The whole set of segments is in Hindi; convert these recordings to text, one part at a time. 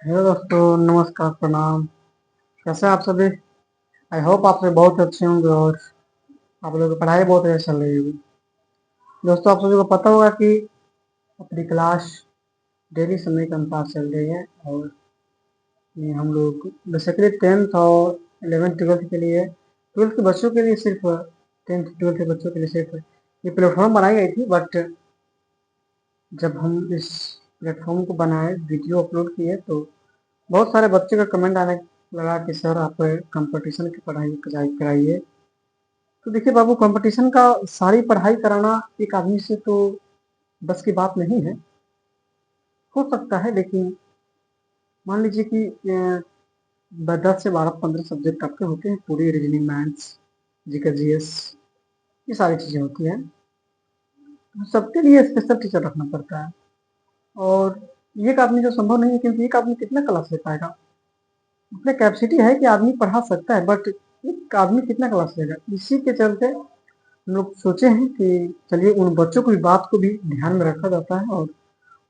हेलो दोस्तों, नमस्कार, प्रणाम। कैसे हैं आप सभी? आई होप आप सभी बहुत अच्छे होंगे और आप लोगों की पढ़ाई बहुत अच्छी चल रही होगी। दोस्तों, आप सभी को पता होगा कि अपनी क्लास डेली समय के अनुसार चल रही है और ये हम लोग बेसिकली 10th और 11th 12th के लिए, 12th के बच्चों के लिए सिर्फ, 10th 12th के बच्चों के लिए सिर्फ ये प्लेटफॉर्म बनाई गई थी। बट जब हम इस प्लेटफॉर्म को बनाए, वीडियो अपलोड किए, तो बहुत सारे बच्चे का कमेंट आने लगा कि सर आप कंपटीशन की पढ़ाई कराइए। तो देखिए बाबू, कंपटीशन का सारी पढ़ाई कराना एक आदमी से तो बस की बात नहीं है। हो सकता है, लेकिन मान लीजिए कि 10 से 12 15 सब्जेक्ट आपके होते हैं, पूरी रीजनिंग, मैथ्स, जीके, जीएस, ये सारी चीजें होती हैं। तो सबके लिए स्पेशल टीचर रखना पड़ता है और एक आदमी जो संभव नहीं है, क्योंकि एक आदमी कितना क्लास ले पाएगा। उसमें कैपेसिटी है कि आदमी पढ़ा सकता है, बट एक आदमी कितना क्लास लेगा। इसी के चलते हम लोग सोचे हैं कि चलिए उन बच्चों की बात को भी ध्यान में रखा जाता है और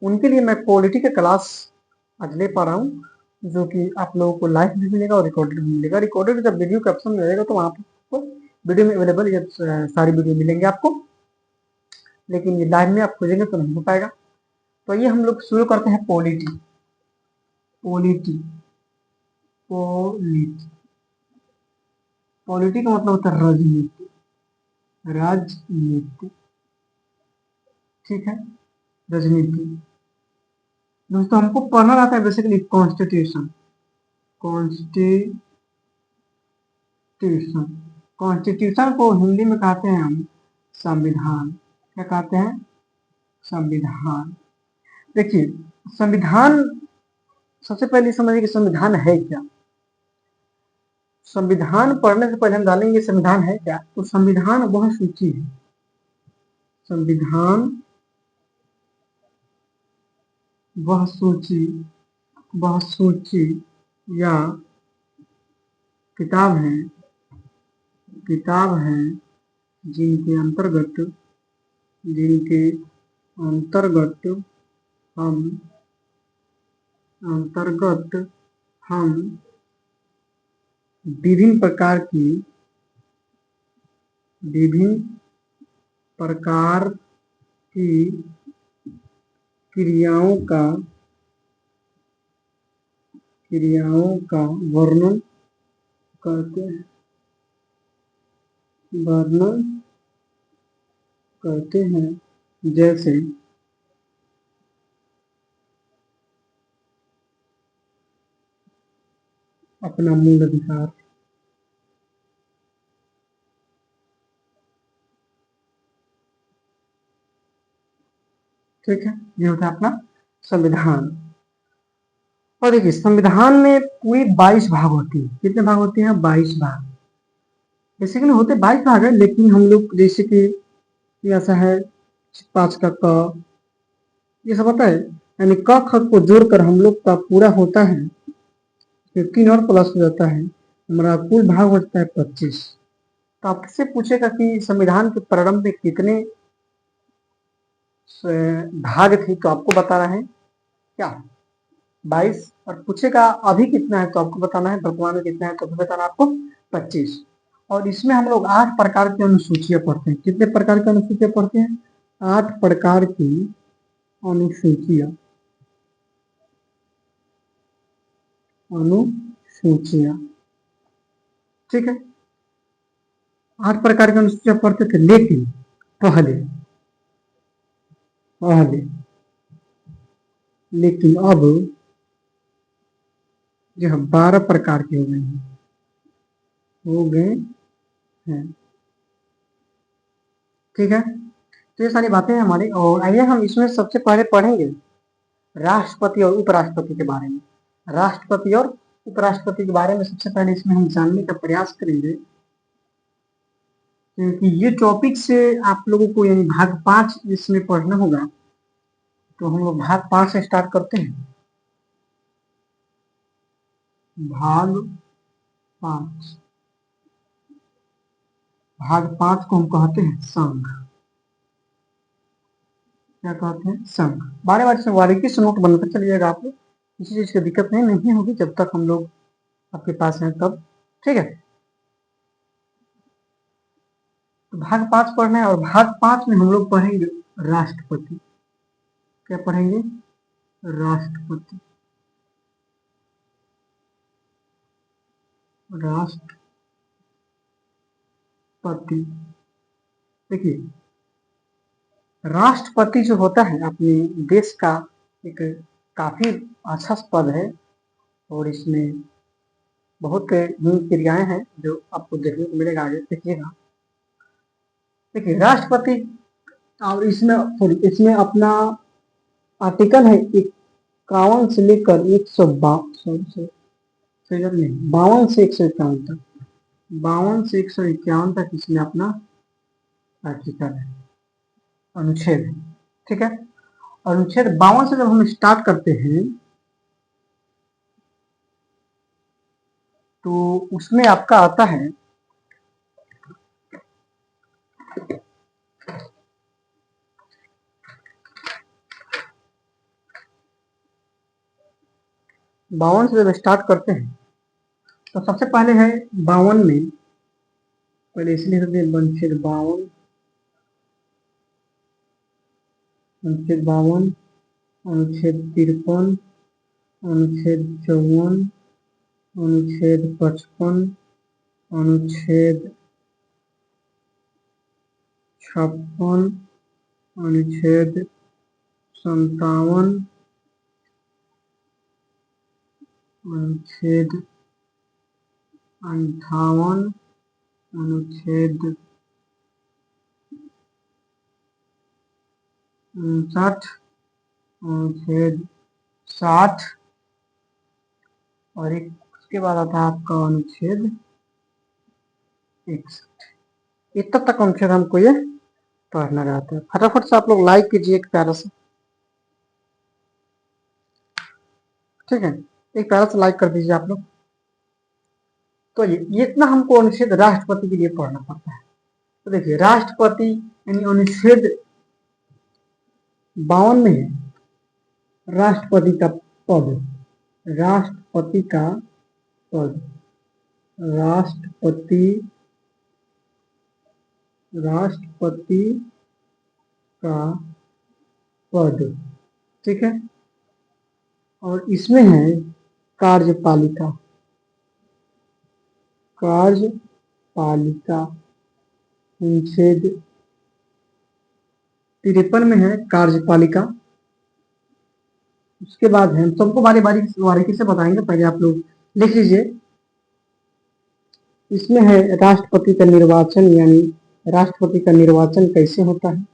उनके लिए मैं क्वालिटी का क्लास आज ले पा रहा हूँ, जो कि आप लोगों को लाइव भी मिलेगा और रिकॉर्डेड भी मिलेगा। रिकॉर्डेड जब वीडियो का ऑप्शन मिलेगा तो वहाँ पर वीडियो में अवेलेबल ये सारी वीडियो मिलेंगे आपको, लेकिन ये लाइव में आप खोजेंगे तो नहीं हो पाएगा। तो ये हम लोग शुरू करते हैं पॉलिटी। पॉलिटी पॉलिटी पॉलिटी का मतलब होता है राजनीति। राजनीति, ठीक है, राजनीति। दोस्तों, हमको पढ़ना रहता है बेसिकली कॉन्स्टिट्यूशन। कॉन्स्टिट्यूशन कॉन्स्टिट्यूशन को हिंदी में कहते हैं हम संविधान। क्या कहते हैं? संविधान। देखिए, संविधान, सबसे पहले समझिए कि संविधान है क्या। संविधान पढ़ने से पहले हम जानेंगे संविधान है क्या। तो संविधान वह सूची है, संविधान वह सूची वह सूची या किताब है, जिनके अंतर्गत जिनके अंतर्गत हम अंतर्गत हम विभिन्न प्रकार की विभिन्न प्रकार की क्रियाओं का वर्णन करते हैं, जैसे अपना मूल अधिकार, ठीक है, ये होता है अपना संविधान। और देखिए, संविधान में पूरी 22 भाग होती है। कितने भाग होते हैं? 22 भाग। बेसिकली होते 22 भाग है, लेकिन हम लोग जैसे कि ऐसा है 5 का क, ये सब होता है, यानी क ख को जोड़कर हम लोग का पूरा होता है, 15 और प्लस हो जाता है, हमारा कुल भाग हो जाता है 25। तो आपसे पूछेगा कि संविधान के प्रारंभ में कितने भाग थे, तो आपको बताना है क्या? 22। और पूछेगा अभी कितना है, तो आपको बताना है वर्तमान में कितना है, तो बताना आपको 25। और इसमें हम लोग 8 प्रकार की अनुसूचियां पढ़ते हैं। कितने प्रकार की अनुसूचियां पढ़ते हैं? 8 प्रकार की अनुसूचियां अनुसूचियां ठीक है, 8 प्रकार की अनुसूचियां पढ़ते थे, लेकिन पहले पहले लेकिन अब जो है 12 प्रकार के हो गए हैं। ठीक है, तो ये सारी बातें हैं हमारी। और आइए हम इसमें सबसे पहले पढ़ेंगे राष्ट्रपति और उपराष्ट्रपति के बारे में। राष्ट्रपति और उपराष्ट्रपति के बारे में सबसे पहले इसमें हम जानने का प्रयास करेंगे, क्योंकि ये टॉपिक से आप लोगों को यानी भाग 5 इसमें पढ़ना होगा। तो हम लोग भाग 5 से स्टार्ट करते हैं। भाग 5 भाग 5 को हम कहते हैं संघ। क्या कहते हैं? संघ। बारे बारे से बारीकी से नोट बनकर चलिएगा आप लोग। किसी चीज की दिक्कत नहीं होगी जब तक हम लोग आपके पास हैं तब। ठीक है, तो भाग 5 पढ़ना है और भाग 5 में हम लोग पढ़ेंगे राष्ट्रपति। क्या पढ़ेंगे? राष्ट्रपति। राष्ट्रपति। देखिए, राष्ट्रपति जो होता है अपने देश का एक काफी अच्छा पद है और इसमें बहुत ही क्रियाएं हैं जो आपको देखने को मिलेगा, आगे देखिएगा। देखिए, राष्ट्रपति और इसमें अपना आर्टिकल है 51 से लेकर 52 से 151 तक, 52 से 151 तक इसमें अपना आर्टिकल है, अनुच्छेद है। ठीक है, अनुच्छेद 52 से जब हम स्टार्ट करते हैं तो उसमें आपका आता है 52 से जब स्टार्ट करते हैं तो सबसे पहले है 52 में, पहले इसलिए अनुच्छेद 52, अनुच्छेद 52, अनुच्छेद 53, अनुच्छेद 54, अनुच्छेद 55, अनुच्छेद 56, अनुच्छेद 57, अनुच्छेद 58, अनुच्छेद 59, अनुच्छेद 60 और एक उसके बाद आता है आपका अनुच्छेद 61। इतना तक अनुच्छेद हमको ये पढ़ना रहता है। फटाफट से आप लोग लाइक कीजिए एक प्यारा सा, ठीक है, एक प्यारा सा लाइक कर दीजिए आप लोग। तो ये इतना हमको अनुच्छेद राष्ट्रपति के लिए पढ़ना पड़ता है। तो देखिए, राष्ट्रपति यानी अनुच्छेद 52 में है राष्ट्रपति का पद, राष्ट्रपति का पद, राष्ट्रपति, राष्ट्रपति का पद। ठीक है, और इसमें है कार्यपालिका, कार्यपालिका अनुच्छेद 53 में है कार्यपालिका। उसके बाद है, सबको बारीकी से बताएंगे, पहले आप लोग लिख लीजिए। इसमें है राष्ट्रपति का निर्वाचन, यानी राष्ट्रपति का निर्वाचन कैसे होता है,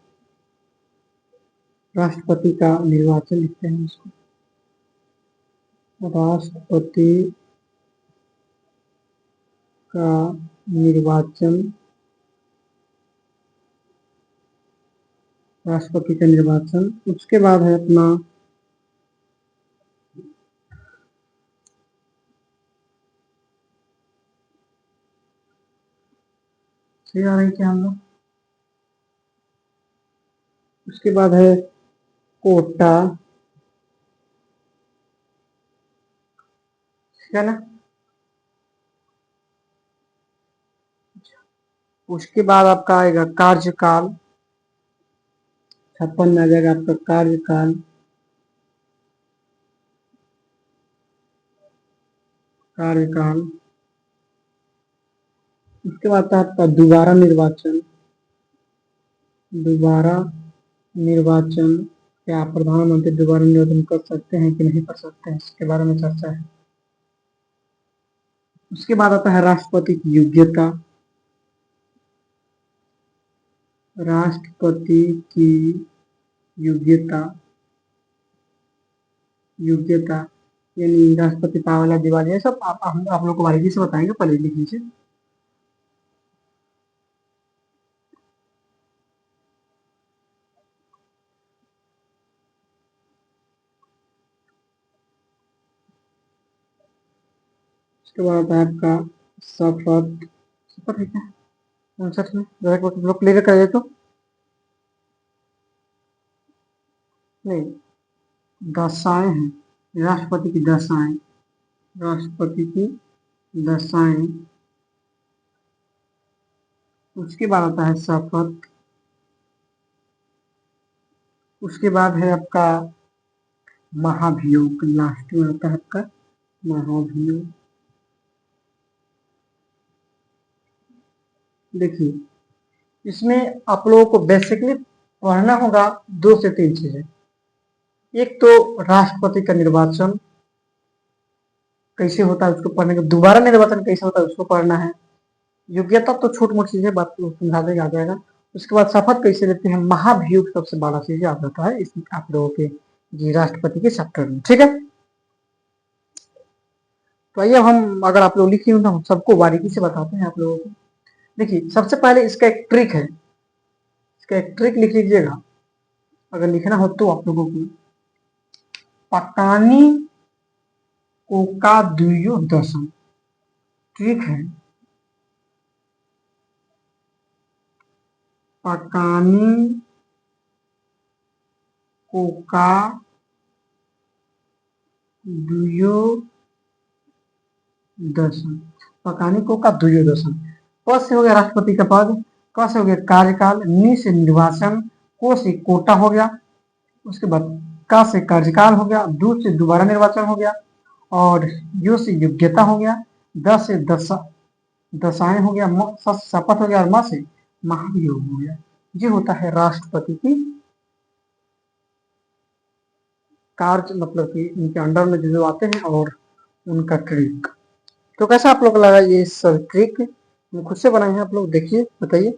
राष्ट्रपति का निर्वाचन लिखते हैं उसको, राष्ट्रपति का निर्वाचन, राष्ट्रपति का निर्वाचन। उसके बाद है अपना सही आ रही क्या हम लोग? उसके बाद है कोटा, है ना। उसके बाद आपका आएगा कार्यकाल, 56 में आ जाएगा आपका कार्यकाल, कार्यकाल। उसके बाद आता है आपका दोबारा निर्वाचन, दोबारा निर्वाचन। क्या प्रधानमंत्री दोबारा निर्वाचन कर सकते हैं कि नहीं कर सकते हैं, इसके बारे में चर्चा है। उसके बाद आता है राष्ट्रपति की योग्यता, राष्ट्रपति की योग्यता, योग्यता यानी राष्ट्रपति पावला दिवाली, ये सब आप लोग को बारीकी से बताएंगे, पहले लिख लीजिए। उसके बाद आता है आपका शपथ, शपथ है क्या 59 में, लोग क्लियर कर दे तो नहीं, दशाएं हैं, राष्ट्रपति की दशाएं, राष्ट्रपति की दशाएं, उसके बाद आता है शपथ, उसके बाद है आपका महाभियोग, लास्ट में आता है आपका महाभियोग। देखिए इसमें आप लोगों को बेसिकली पढ़ना होगा 2 से 3 चीजें। एक तो राष्ट्रपति का निर्वाचन कैसे होता है उसको पढ़ने का, दोबारा निर्वाचन कैसे होता है उसको पढ़ना है। योग्यता तो छोटी मोटी चीजें बात समझा देगा आ जाएगा। उसके बाद शपथ कैसे लेते हैं, महाभियोग सबसे बड़ा चीज याद रहता है इस आप लोगों के जी राष्ट्रपति के चैप्टर में, ठीक है। तो आइए हम, अगर आप लोग लिखे हो तो हम सबको बारीकी से बताते हैं आप लोगों को। देखिए सबसे पहले इसका एक ट्रिक है, इसका एक ट्रिक लिख लीजिएगा अगर लिखना हो तो आप लोगों को। पकानी कोका दुयो दशम, ट्रिक है पकानी कोका दुयो दशम, पकानी कोका दुयो दशम। प से हो गया राष्ट्रपति का पद, क से हो गया कार्यकाल, नि से निर्वाचन, को से कोटा हो गया, उसके बाद का से कार्यकाल हो गया, दू से दोबारा निर्वाचन हो गया, और यो से योग्यता हो गया, द से दशाएं हो गया, म से शपथ हो गया, और म से महाभियोग हो गया। ये होता है राष्ट्रपति की कार्य, मतलब कि इनके अंडर में जो आते हैं और उनका ट्रिक। तो कैसा आप लोग को लगा ये सब ट्रिक, हम खुद से बनाए हैं, आप लोग देखिए बताइए।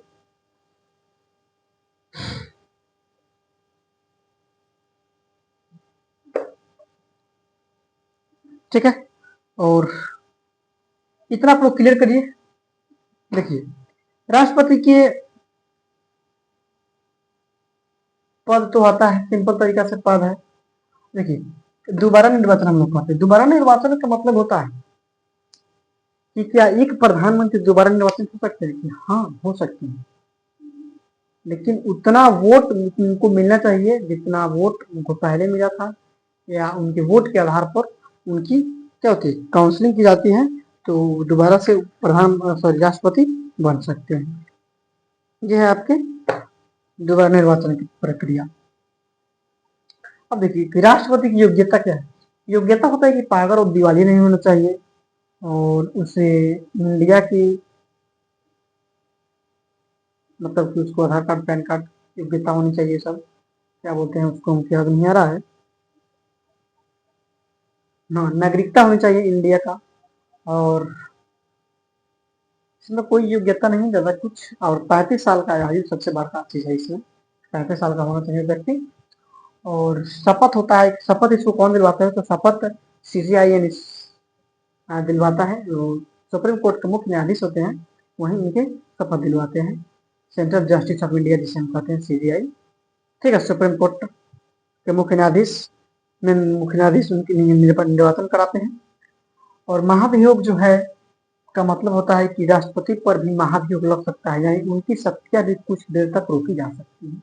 ठीक है, और इतना आप लोग क्लियर करिए। देखिए राष्ट्रपति के पद तो आता है, सिंपल तरीका से पद है। देखिए दोबारा निर्वाचन हम लोग करते हैं। दोबारा निर्वाचन का मतलब होता है कि क्या एक प्रधानमंत्री दोबारा निर्वाचित हो सकते हैं कि हाँ हो सकते हैं, लेकिन उतना वोट उनको मिलना चाहिए जितना वोट उनको पहले मिला था, या उनके वोट के आधार पर उनकी क्या होती है काउंसलिंग की जाती है, तो दोबारा से राष्ट्रपति बन सकते हैं। यह है आपके दोबारा निर्वाचन की प्रक्रिया। अब देखिए कि राष्ट्रपति की योग्यता क्या है। योग्यता होता है कि पागल और दिवाली नहीं होना चाहिए, और उसे इंडिया की मतलब कि उसको आधार कार्ड पैन कार्ड योग्यता होनी चाहिए, सब क्या बोलते हैं उसको, मुझे याद नहीं आ रहा है, हाँ नागरिकता होनी चाहिए इंडिया का, और इसमें कोई योग्यता नहीं ज़्यादा कुछ, और 35 साल का आयु सबसे बड़ा चीज़ है इसमें, 35 साल का होना चाहिए व्यक्ति। और शपथ होता है, शपथ इसको कौन दिलवाता है, तो शपथ CCIN दिलवाता है, जो सुप्रीम कोर्ट के मुख्य न्यायाधीश होते हैं वहीं इनके शपथ दिलवाते हैं। सेंट्रल जस्टिस ऑफ इंडिया जिसे हम कहते हैं CJI, ठीक है, सुप्रीम कोर्ट के मुख्य न्यायाधीश उनकी निर्वाचन कराते हैं। और महाभियोग जो है का मतलब होता है कि राष्ट्रपति पर भी महाभियोग लग सकता है, यानी उनकी शक्तियां भी कुछ देर तक रोकी जा सकती है,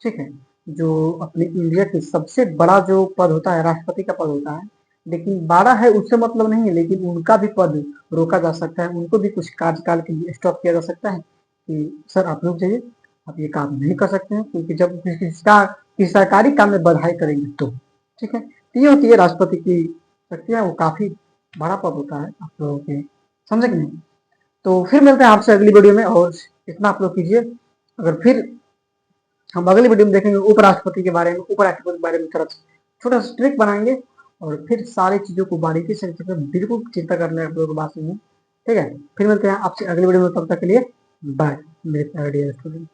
ठीक है। जो अपने इंडिया के सबसे बड़ा जो पद होता है राष्ट्रपति का पद होता है, लेकिन बड़ा है उससे मतलब नहीं है, लेकिन उनका भी पद रोका जा सकता है, उनको भी कुछ कार्यकाल के लिए स्टॉप किया जा सकता है कि सर आप रुक जाइए, आप ये काम नहीं कर सकते हैं, क्योंकि जब किसी सरकारी काम में बधाई करेंगे तो, ठीक है। तो ये होती है राष्ट्रपति की शक्तियां, वो काफी बड़ा पद होता है आप लोगों के, समझे कि नहीं। तो फिर मिलते हैं आपसे अगली वीडियो में, और इतना आप लोग कीजिए। अगर फिर हम अगली वीडियो में देखेंगे उपराष्ट्रपति के बारे में, उपराष्ट्रपति के बारे में थोड़ा छोटा सा ट्रिक बनाएंगे, और फिर सारी चीजों को बारीकी से बिल्कुल चिंता करने आप लोगों को बात नहीं है, ठीक है। फिर मिलते हैं आपसे अगली वीडियो में, तब तक के लिए बाय मेरे प्यारे स्टूडेंट।